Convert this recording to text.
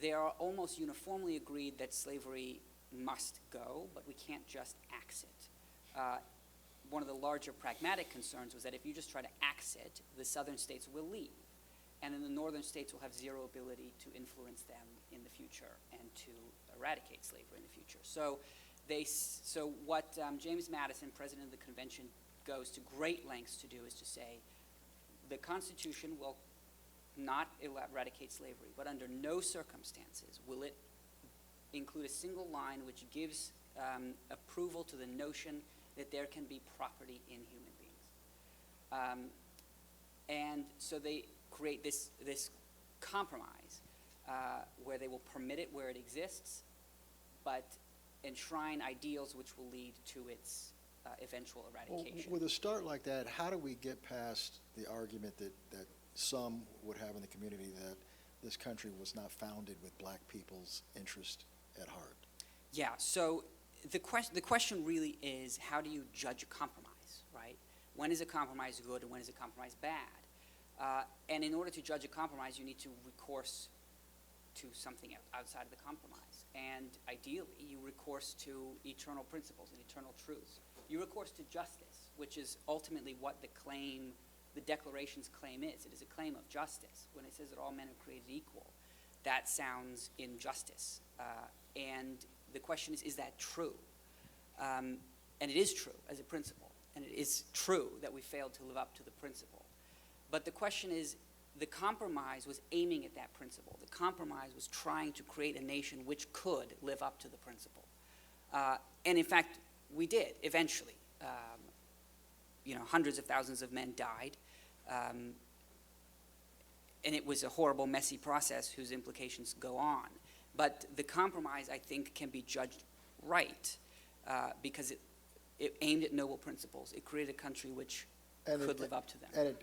they are almost uniformly agreed that slavery must go, but we can't just axe it. One of the larger pragmatic concerns was that if you just try to axe it, the southern states will leave, and then the northern states will have zero ability to influence them in the future and to eradicate slavery in the future. So what James Madison, president of the convention, goes to great lengths to do is to say the Constitution will not eradicate slavery, but under no circumstances will it include a single line which gives approval to the notion that there can be property in human beings. And so they create this compromise where they will permit it where it exists, but enshrine ideals which will lead to its eventual eradication. Well, with a start like that, how do we get past the argument that some would have in the community that this country was not founded with black people's interest at heart? Yeah, so the question really is, how do you judge a compromise, right? When is a compromise good and when is a compromise bad? And in order to judge a compromise, you need to recourse to something outside of the compromise. And ideally, you recourse to eternal principles and eternal truths. You recourse to justice, which is ultimately what the Declaration's claim is. It is a claim of justice. When it says that all men are created equal, that sounds injustice. And the question is that true? And it is true as a principle. And it is true that we failed to live up to the principle. But the question is, the compromise was aiming at that principle. The compromise was trying to create a nation which could live up to the principle. And in fact, we did eventually. Hundreds of thousands of men died. And it was a horrible, messy process whose implications go on. But the compromise, I think, can be judged right because it aimed at noble principles. It created a country which could live up to them. And it